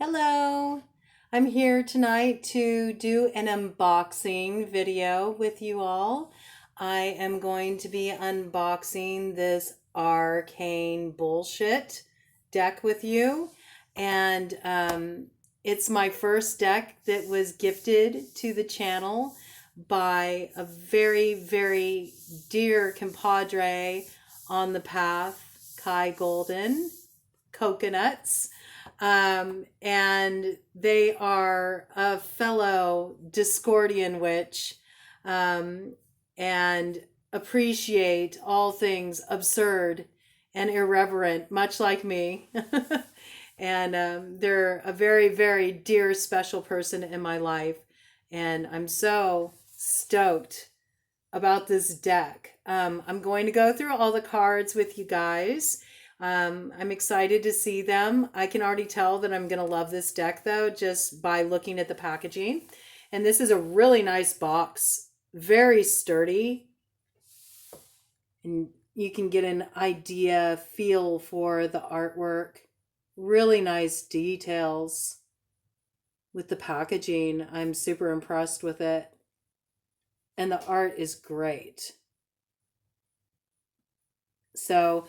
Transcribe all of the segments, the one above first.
Hello, I'm here tonight to do an unboxing video with you all. I am going to be unboxing this Arcane Bullshit deck with you, and it's my first deck that was gifted to the channel by a very, very dear compadre on the path, Kai Golden Coconuts. And they are a fellow Discordian witch, and appreciate all things absurd and irreverent, much like me. And they're a very, very dear, special person in my life. And I'm so stoked about this deck. I'm going to go through all the cards with you guys. I'm excited to see them. I can already tell that I'm going to love this deck, though, just by looking at the packaging. And this is a really nice box, very sturdy. And you can get an idea, feel for the artwork. Really nice details with the packaging. I'm super impressed with it. And the art is great. So,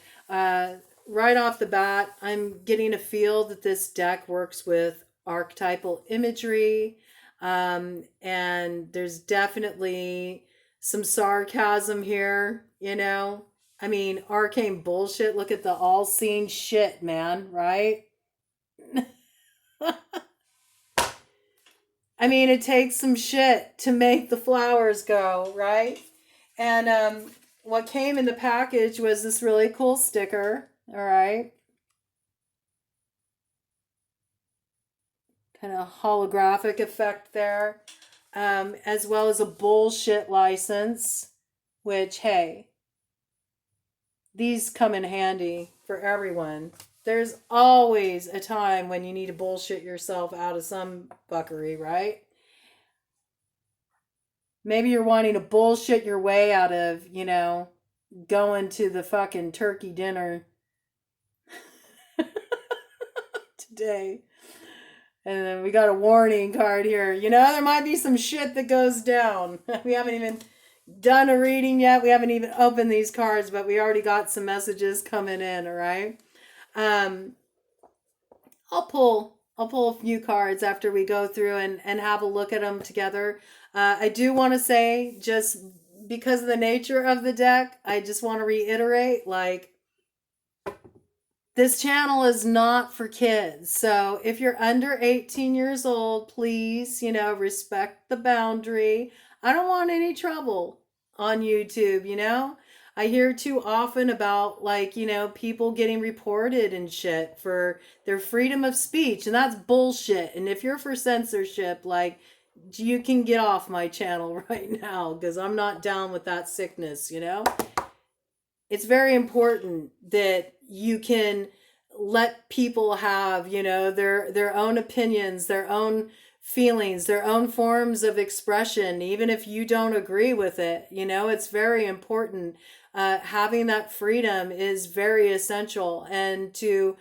right off the bat, I'm getting a feel that this deck works with archetypal imagery. And there's definitely some sarcasm here, you know? I mean, arcane bullshit. Look at the all seeing shit, man, right? I mean, it takes some shit to make the flowers go, right? And what came in the package was this really cool sticker, all right? Kind of holographic effect there, as well as a bullshit license, which, hey, these come in handy for everyone. There's always a time when you need to bullshit yourself out of some fuckery, right? Maybe you're wanting to bullshit your way out of, going to the fucking turkey dinner today. And then we got a warning card here. There might be some shit that goes down. We haven't even done a reading yet. We haven't even opened these cards, but we already got some messages coming in, all right? Um, I'll pull a few cards after we go through and have a look at them together. I do want to say, just because of the nature of the deck, I just want to reiterate, like, this channel is not for kids. So if you're under 18 years old, please, respect the boundary. I don't want any trouble on YouTube. I hear too often about, like, people getting reported and shit for their freedom of speech, and that's bullshit. And if you're for censorship, like, you can get off my channel right now, because I'm not down with that sickness. It's very important that you can let people have, their own opinions, their own feelings, their own forms of expression, even if you don't agree with it. It's very important. Having that freedom is very essential. And to,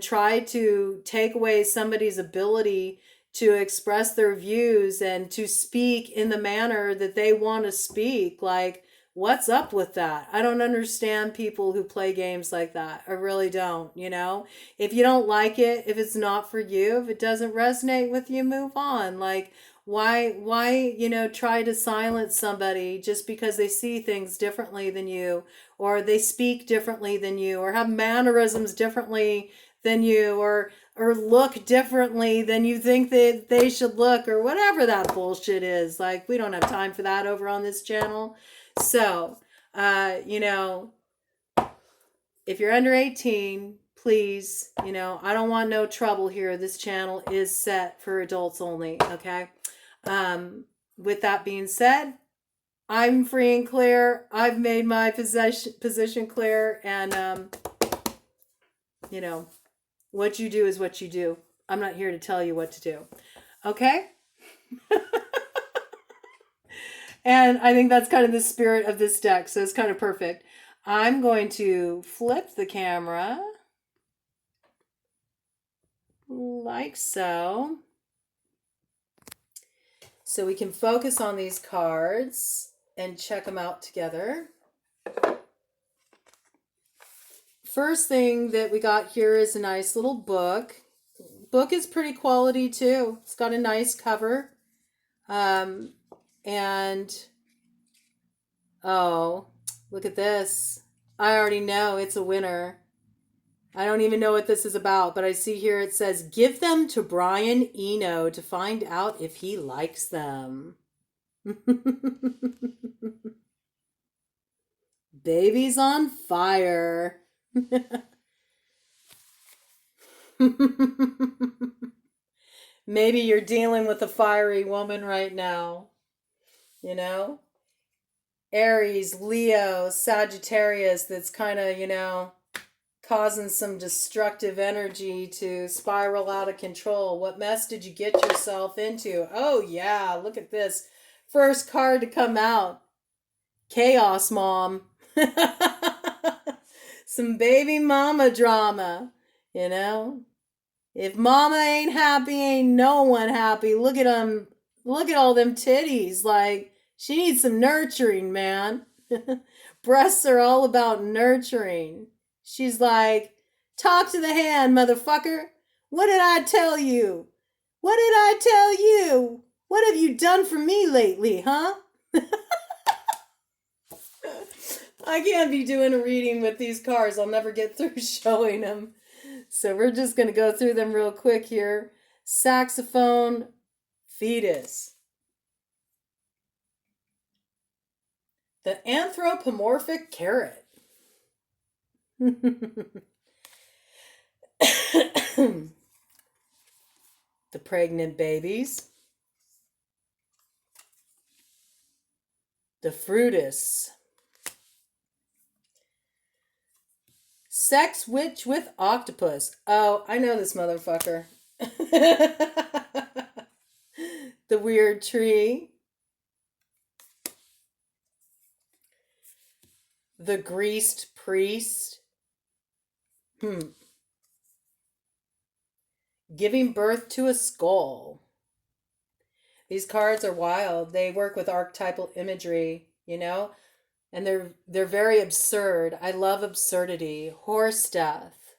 try to take away somebody's ability to express their views and to speak in the manner that they want to speak, like, what's up with that? I don't understand people who play games like that. I really don't. If you don't like it, if it's not for you, if it doesn't resonate with you, move on. Like, why, try to silence somebody just because they see things differently than you, or they speak differently than you, or have mannerisms differently than you, or look differently than you think that they should look, or whatever that bullshit is. Like, we don't have time for that over on this channel. So, if you're under 18, please, I don't want no trouble here. This channel is set for adults only, okay? With that being said, I'm free and clear. I've made my position clear, and, what you do is what you do. I'm not here to tell you what to do, okay? And I think that's kind of the spirit of this deck, so it's kind of perfect. I'm going to flip the camera Like so. So we can focus on these cards and check them out together. First thing that we got here is a nice little book. Book is pretty quality too. It's got a nice cover. And oh, look at this. I already know it's a winner. I don't even know what this is about, but I see here it says, give them to Brian Eno to find out if he likes them. Baby's on fire. Maybe you're dealing with a fiery woman right now. You know? Aries, Leo, Sagittarius that's kind of, causing some destructive energy to spiral out of control. What mess did you get yourself into? Oh, yeah, look at this. First card to come out. Chaos Mom. Some baby mama drama, If mama ain't happy, ain't no one happy. Look at them. Look at all them titties. Like, she needs some nurturing, man. Breasts are all about nurturing. She's like, talk to the hand, motherfucker. What did I tell you? What did I tell you? What have you done for me lately, huh? I can't be doing a reading with these cards. I'll never get through showing them. So we're just going to go through them real quick here. Saxophone, fetus. The anthropomorphic carrot. The pregnant babies. The fruitus. Sex witch with octopus. Oh, I know this motherfucker. The weird tree. The greased priest. Giving birth to a skull. These cards are wild. They work with archetypal imagery, and they're very absurd. I love absurdity. Horse death.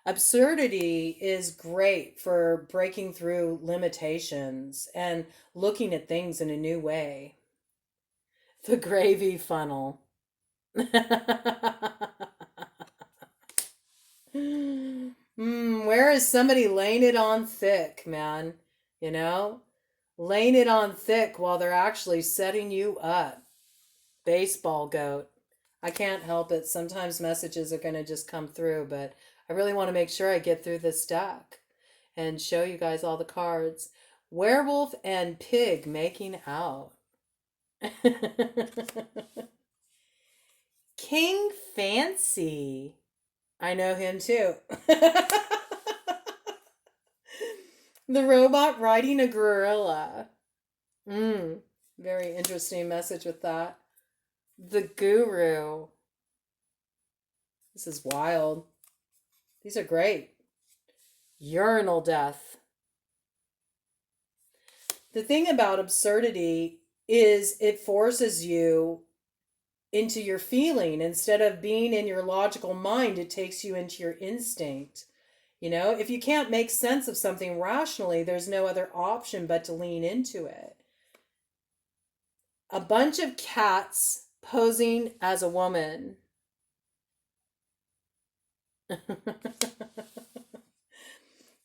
Absurdity is great for breaking through limitations and looking at things in a new way. The gravy funnel. Where is somebody laying it on thick, man? Laying it on thick while they're actually setting you up. Baseball goat. I can't help it. Sometimes messages are going to just come through, but I really want to make sure I get through this deck and show you guys all the cards. Werewolf and pig making out. King Fancy. I know him too. The robot riding a gorilla. Very interesting message with that. The guru. This is wild. These are great. Urinal death. The thing about absurdity is it forces you into your feeling. Instead of being in your logical mind, it takes you into your instinct. If you can't make sense of something rationally, there's no other option but to lean into it. A bunch of cats posing as a woman.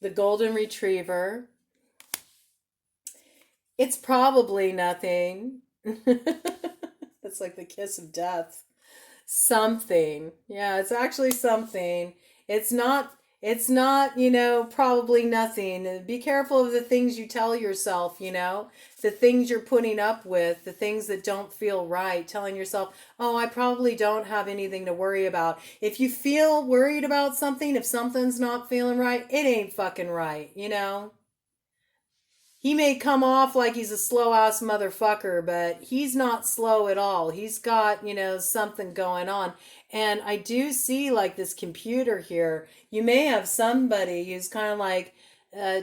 The golden retriever. It's probably nothing. It's like the kiss of death. Something. Yeah, it's actually something. It's not, probably nothing. Be careful of the things you tell yourself, the things you're putting up with, the things that don't feel right, telling yourself, oh, I probably don't have anything to worry about. If you feel worried about something, if something's not feeling right, it ain't fucking right, He may come off like he's a slow ass motherfucker, but he's not slow at all. He's got, something going on. And I do see like this computer here. You may have somebody who's kind of like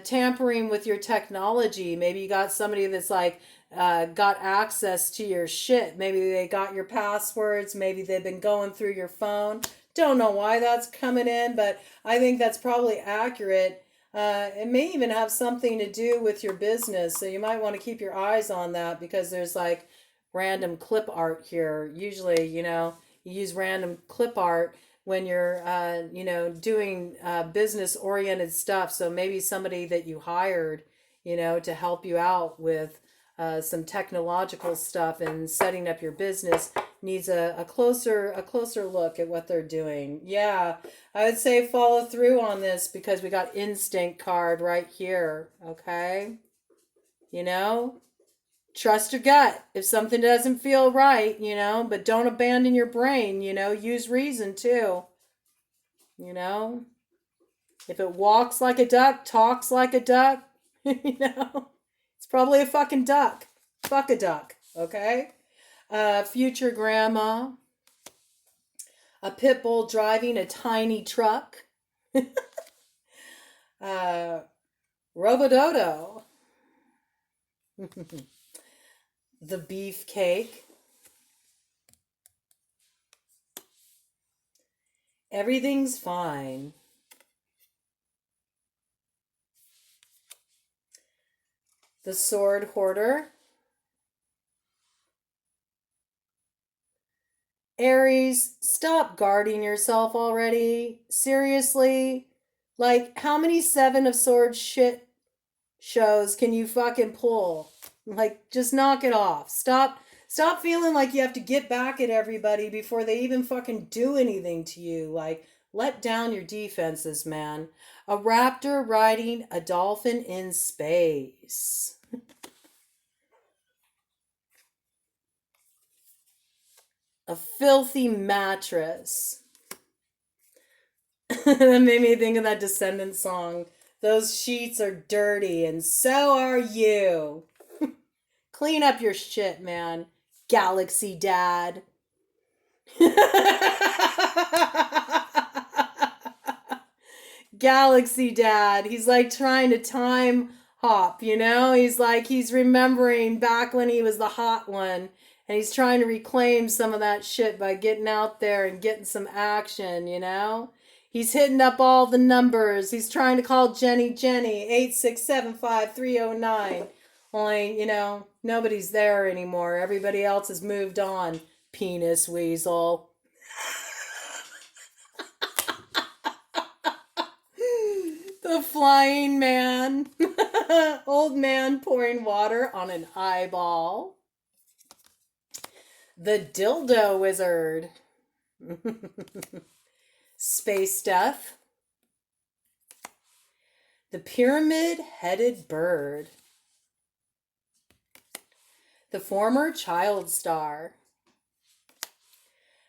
tampering with your technology. Maybe you got somebody that's like got access to your shit. Maybe they got your passwords. Maybe they've been going through your phone. Don't know why that's coming in, but I think that's probably accurate. It may even have something to do with your business. So you might want to keep your eyes on that because there's like random clip art here. Usually, you use random clip art when you're, doing business oriented stuff. So maybe somebody that you hired, to help you out with some technological stuff and setting up your business needs a closer look at what they're doing. Yeah, I would say follow through on this because we got instinct card right here. Okay, trust your gut. If something doesn't feel right, but don't abandon your brain. Use reason too. If it walks like a duck, talks like a duck, it's probably a fucking duck. Fuck a duck, okay? Future grandma, a pit bull driving a tiny truck, Robododo, the beefcake, everything's fine. The sword hoarder, Aries, stop guarding yourself already. Seriously? Like, how many Seven of Swords shit shows can you fucking pull? Like, just knock it off. Stop feeling like you have to get back at everybody before they even fucking do anything to you. Like, let down your defenses, man. A raptor riding a dolphin in space. A filthy mattress. That made me think of that Descendants song. Those sheets are dirty, and so are you. Clean up your shit, man. Galaxy Dad. Galaxy Dad. He's like trying to time hop, He's remembering back when he was the hot one. And he's trying to reclaim some of that shit by getting out there and getting some action, He's hitting up all the numbers. He's trying to call Jenny 8675309. Only, nobody's there anymore. Everybody else has moved on. Penis weasel. The flying man. Old man pouring water on an eyeball. The dildo wizard. Space death. The pyramid-headed bird. The former child star.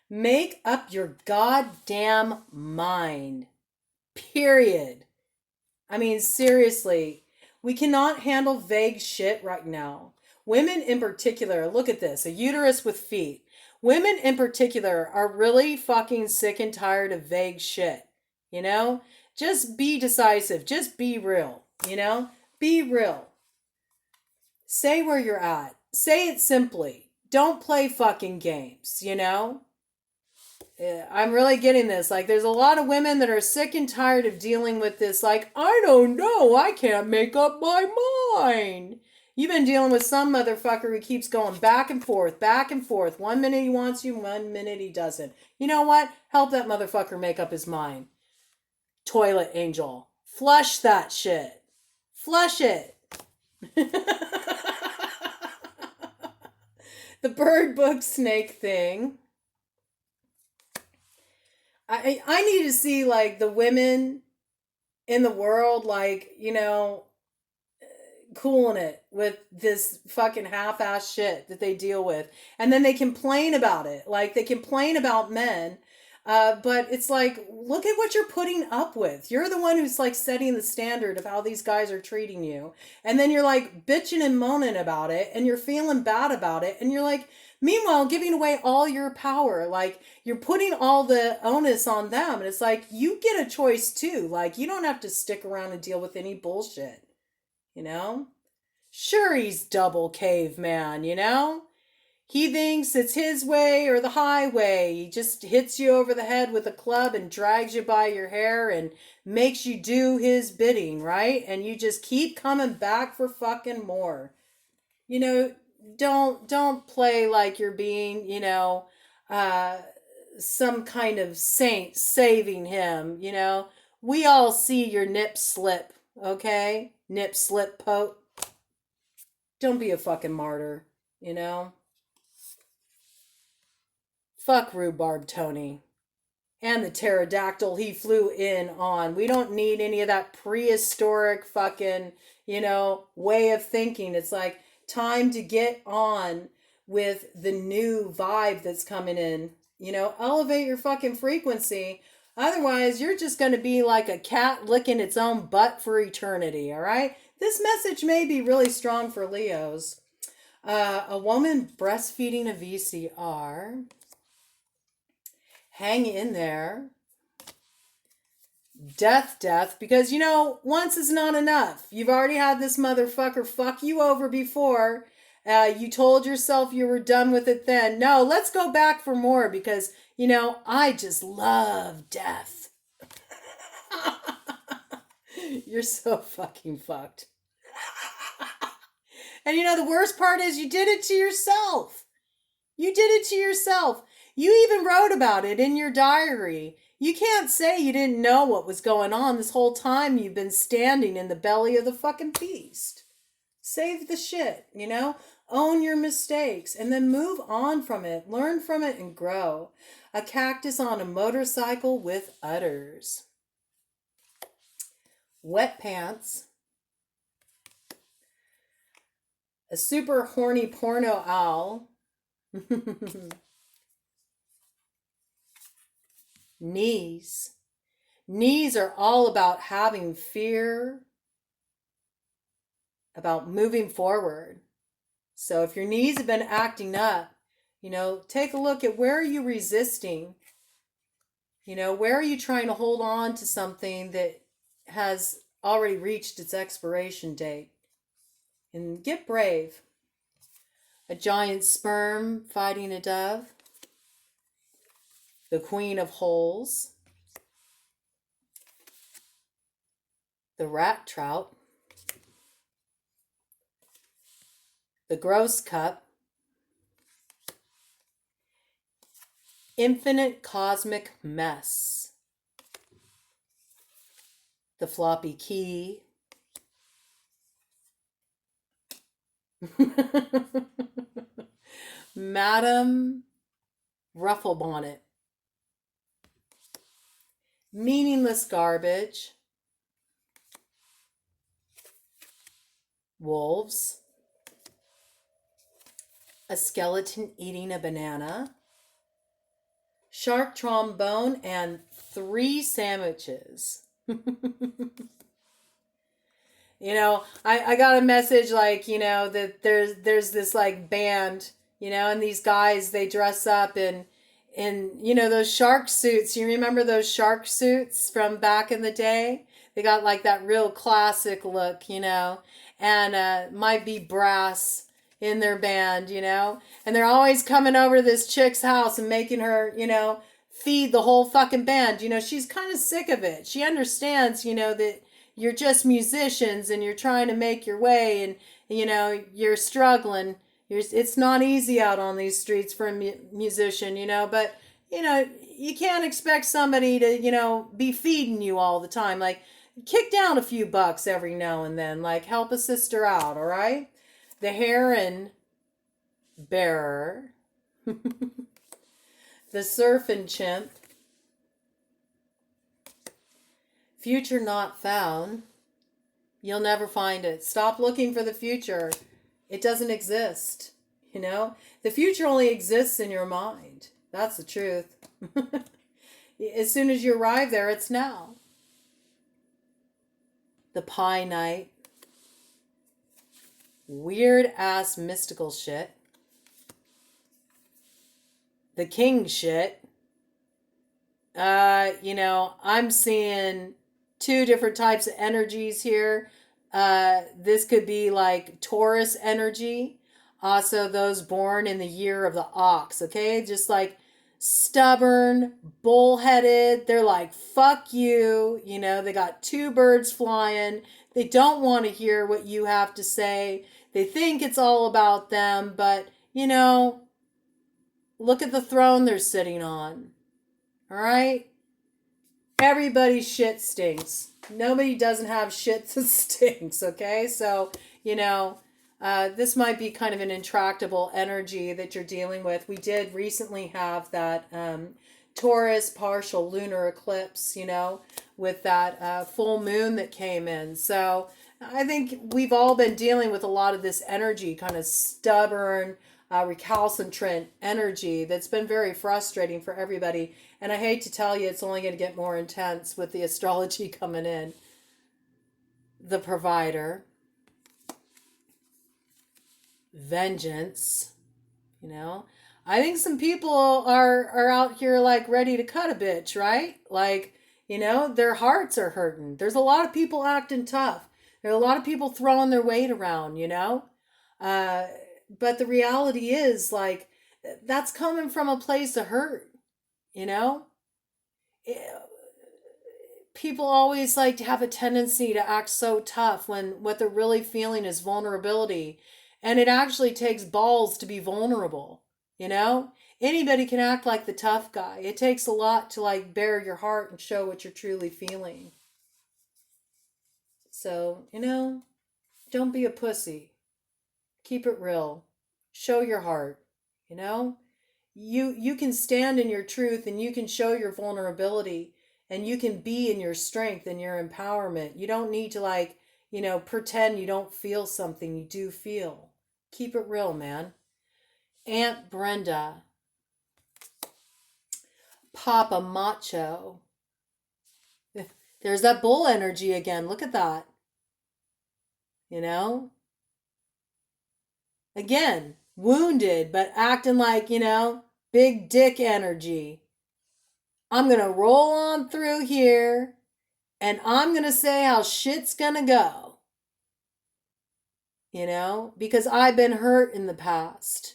Make up your goddamn mind. Period. I mean, seriously, we cannot handle vague shit right now. Women in particular, look at this, a uterus with feet. Women in particular are really fucking sick and tired of vague shit. Just be decisive. Just be real. Be real. Say where you're at. Say it simply. Don't play fucking games, I'm really getting this. Like, there's a lot of women that are sick and tired of dealing with this. Like, I don't know. I can't make up my mind. You've been dealing with some motherfucker who keeps going back and forth, back and forth. 1 minute he wants you, 1 minute he doesn't. You know what? Help that motherfucker make up his mind. Toilet angel. Flush that shit. Flush it. The bird book snake thing. I need to see, like, the women in the world, like, cooling it with this fucking half-ass shit that they deal with. And then they complain about it. Like, they complain about men But it's like, look at what you're putting up with. You're the one who's like setting the standard of how these guys are treating you. And then you're like bitching and moaning about it and you're feeling bad about it. And you're like, meanwhile, giving away all your power. Like you're putting all the onus on them. And it's like, you get a choice too. Like you don't have to stick around and deal with any bullshit, you know? Sure, he's double caveman, you know? He thinks it's his way or the highway. He just hits you over the head with a club and drags you by your hair and makes you do his bidding, right? And you just keep coming back for fucking more. You know, don't play like you're being, uh some kind of saint saving him, you know. We all see your nip slip, okay? Nip slip poke. Don't be a fucking martyr, you know? Fuck rhubarb Tony. And the pterodactyl he flew in on. We don't need any of that prehistoric fucking, way of thinking. It's like time to get on with the new vibe that's coming in. Elevate your fucking frequency. Otherwise, you're just going to be like a cat licking its own butt for eternity, all right? This message may be really strong for Leos. A woman breastfeeding a VCR. Hang in there. Death, because once is not enough. You've already had this motherfucker fuck you over before. You told yourself you were done with it then. No, let's go back for more because, I just love death. You're so fucking fucked. And the worst part is you did it to yourself. You did it to yourself. You even wrote about it in your diary. You can't say you didn't know what was going on this whole time you've been standing in the belly of the fucking beast. Save the shit, Own your mistakes and then move on from it. Learn from it and grow. A cactus on a motorcycle with udders. Wet pants. A super horny porno owl. Knees. Knees are all about having fear, about moving forward. So if your knees have been acting up, take a look at where are you resisting? Where are you trying to hold on to something that has already reached its expiration date? And get brave. A giant sperm fighting a dove. The queen of holes. The rat trout. The gross cup. Infinite cosmic mess. The floppy key. Madam Rufflebonnet. Meaningless garbage. Wolves. A skeleton eating a banana. Shark trombone and 3 sandwiches. I got a message like, that there's this like band, and these guys, they dress up in those shark suits. You remember those shark suits from back in the day? They got like that real classic look, and might be brass in their band, and they're always coming over to this chick's house and making her, feed the whole fucking band. She's kind of sick of it. She understands, that you're just musicians and you're trying to make your way and, you're struggling. It's not easy out on these streets for a musician, but, you can't expect somebody to, be feeding you all the time. Like, kick down a few bucks every now and then. Like, help a sister out, all right? The heron bearer. The surfing chimp. Future not found. You'll never find it. Stop looking for the future. It doesn't exist. The future only exists in your mind. That's the truth. As soon as you arrive there, it's now. The Pie Night. Weird ass mystical shit. The King shit. I'm seeing two different types of energies here. This could be like Taurus energy. Also, those born in the year of the ox, okay? Just like stubborn, bullheaded. They're like, fuck you. They got two birds flying. They don't want to hear what you have to say. They think it's all about them, but, look at the throne they're sitting on. All right? Everybody's shit stinks. Nobody doesn't have shit that stinks, okay? So, this might be kind of an intractable energy that you're dealing with. We did recently have that Taurus partial lunar eclipse, with that full moon that came in. So I think we've all been dealing with a lot of this energy, kind of stubborn, recalcitrant energy that's been very frustrating for everybody. And I hate to tell you, it's only going to get more intense with the astrology coming in. The Provider. Vengeance. I think some people are out here like ready to cut a bitch, right? Like, their hearts are hurting. There's a lot of people acting tough. There are a lot of people throwing their weight around, but the reality is, like, that's coming from a place of hurt, you know? People always like to have a tendency to act so tough when what they're really feeling is vulnerability. And it actually takes balls to be vulnerable, you know? Anybody can act like the tough guy. It takes a lot to like bare your heart and show what you're truly feeling. So, don't be a pussy. Keep it real. Show your heart, you know? You can stand in your truth and you can show your vulnerability and you can be in your strength and your empowerment. You don't need to pretend you don't feel something. You do feel. Keep it real, man. Aunt Brenda. Papa Macho. There's that bull energy again. Look at that. Again, wounded, but acting like, big dick energy. I'm going to roll on through here and I'm going to say how shit's going to go. Because I've been hurt in the past.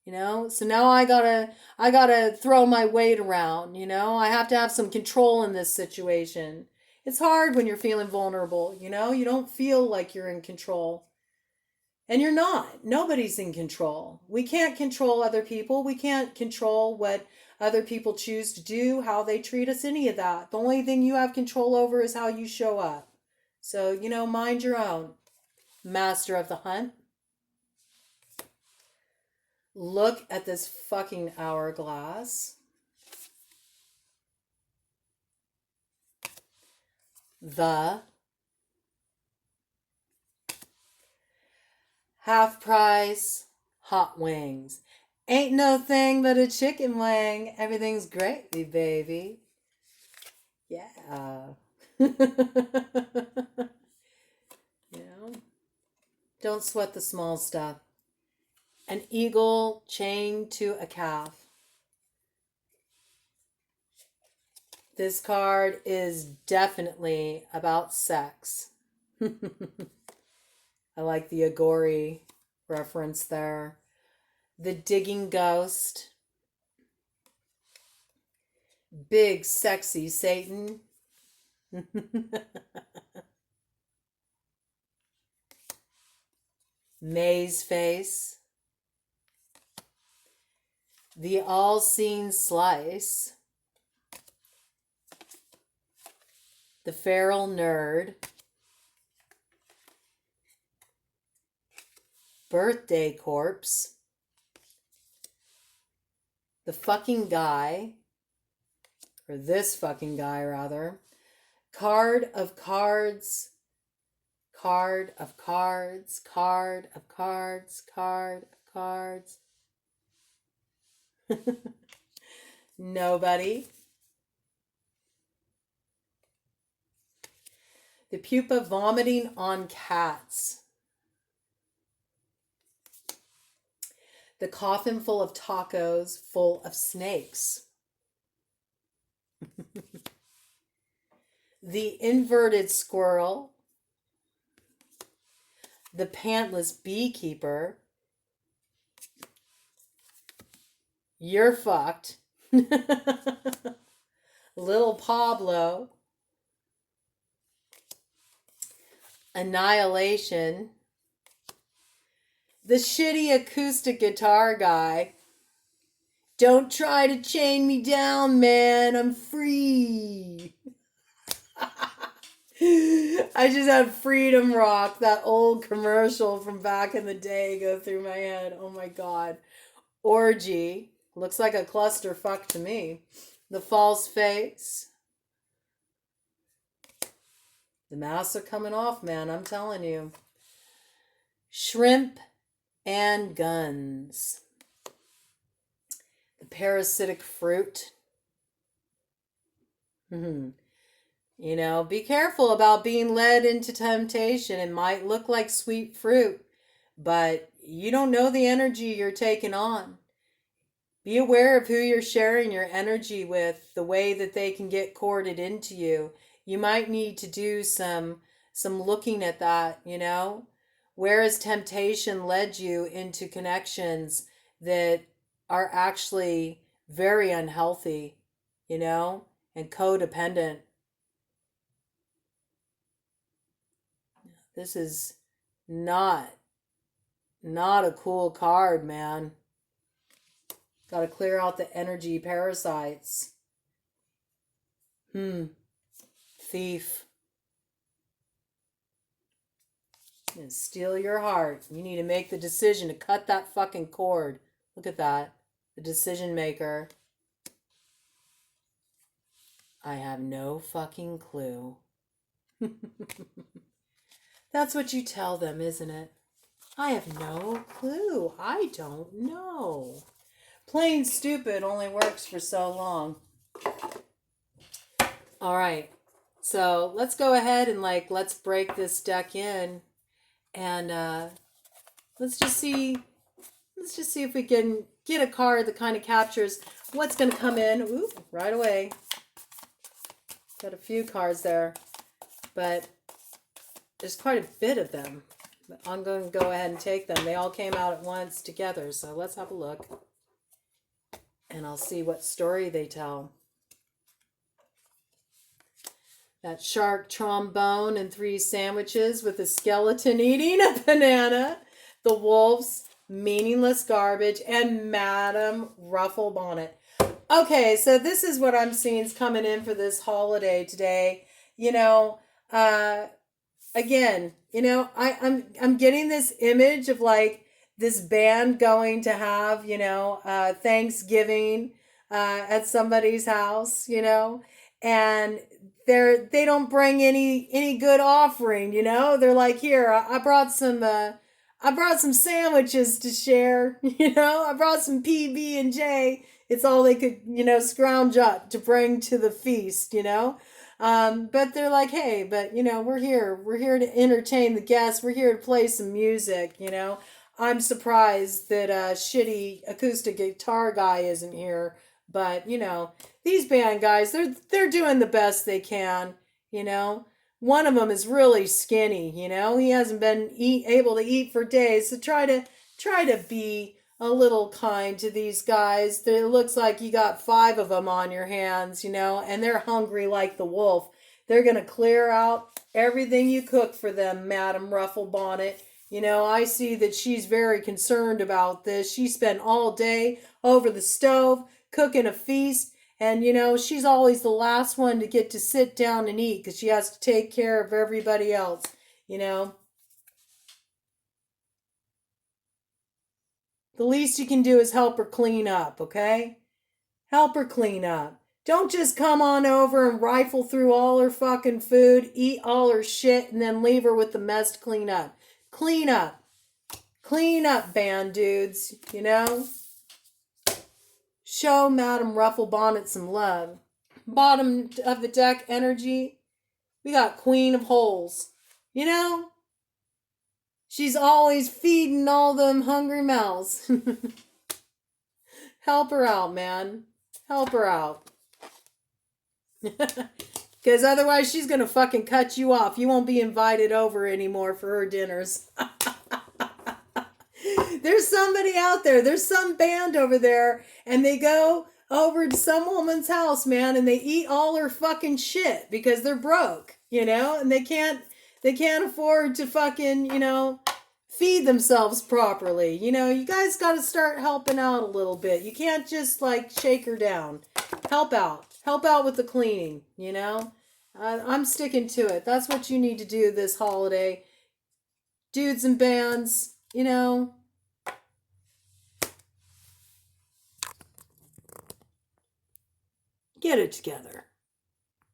So now I gotta throw my weight around, I have to have some control in this situation. It's hard when you're feeling vulnerable, you don't feel like you're in control. And you're not. Nobody's in control. We can't control other people. We can't control what other people choose to do, how they treat us, any of that. The only thing you have control over is how you show up. So, mind your own. Master of the Hunt. Look at this fucking hourglass. The half price hot wings. Ain't no thing but a chicken wing. Everything's gravy, baby. Yeah. Don't sweat the small stuff. An eagle chained to a calf. This card is definitely about sex. I like the Agori reference there. The digging ghost. Big sexy Satan. Maze face. The all-seen slice. The feral nerd. Birthday corpse. The fucking guy. Or this fucking guy, rather. Card of cards. Card of cards. Card of cards. Card of cards. Nobody. The pupa vomiting on cats. The coffin full of tacos full of snakes. The inverted squirrel. The pantless beekeeper. You're fucked. Little Pablo. Annihilation. The shitty acoustic guitar guy. Don't try to chain me down, man. I'm free. I just had Freedom Rock, that old commercial from back in the day, go through my head. Oh my God. Orgy. Looks like a clusterfuck to me. The false face. The masks are coming off, man. I'm telling you. Shrimp and guns. The parasitic fruit. You know, be careful about being led into temptation. It might look like sweet fruit, but you don't know the energy you're taking on. Be aware of who you're sharing your energy with, the way that they can get corded into you. You might need to do some looking at that, you know? Where has temptation led you into connections that are actually very unhealthy, you know, and codependent? This is not a cool card, man. Got to clear out the energy parasites. Thief. And steal your heart. You need to make the decision to cut that fucking cord. Look at that. The decision maker. I have no fucking clue. That's what you tell them, isn't it? I have no clue. I don't know. Plain stupid only works for so long. All right. So let's go ahead and let's break this deck in, and let's just see if we can get a card that kind of captures what's going to come in. Ooh, right away. Got a few cards there, but there's quite a bit of them. But I'm going to go ahead and take them. They all came out at once together, so let's have a look. And I'll see what story they tell. That shark trombone and 3 sandwiches with a skeleton eating a banana. The wolves, meaningless garbage, and Madame Rufflebonnet. Okay, so this is what I'm seeing is coming in for this holiday today. You know, again, you know, I'm getting this image of this band going to have, you know, Thanksgiving at somebody's house, you know, and they don't bring any good offering, you know. They're like, here, I brought some sandwiches to share, you know. I brought some PB&J. It's all they could, you know, scrounge up to bring to the feast, you know. But they're like, hey, but you know, we're here to entertain the guests. We're here to play some music, you know. I'm surprised that shitty acoustic guitar guy isn't here, but you know, these band guys, they're doing the best they can, you know. One of them is really skinny, you know. He hasn't been able to eat for days, so try to be a little kind to these guys. It looks like you got 5 of them on your hands, you know, and they're hungry like the wolf. They're going to clear out everything you cook for them, Madame Rufflebonnet. You know, I see that she's very concerned about this. She spent all day over the stove cooking a feast. And, you know, she's always the last one to get to sit down and eat because she has to take care of everybody else, you know. The least you can do is help her clean up, okay? Help her clean up. Don't just come on over and rifle through all her fucking food, eat all her shit, and then leave her with the mess to clean up. Clean up. Clean up, band dudes, you know? Show Madame Rufflebonnet some love. Bottom of the deck energy. We got Queen of Holes. You know, she's always feeding all them hungry mouths. Help her out, man. Help her out. Because otherwise she's going to fucking cut you off. You won't be invited over anymore for her dinners. There's somebody out there. There's some band over there. And they go over to some woman's house, man. And they eat all her fucking shit. Because they're broke. You know? And they can't afford to fucking, you know, feed themselves properly. You know, you guys got to start helping out a little bit. You can't just like shake her down. Help out. Help out with the cleaning, you know? I'm sticking to it. That's what you need to do this holiday. Dudes and bands, you know? Get it together.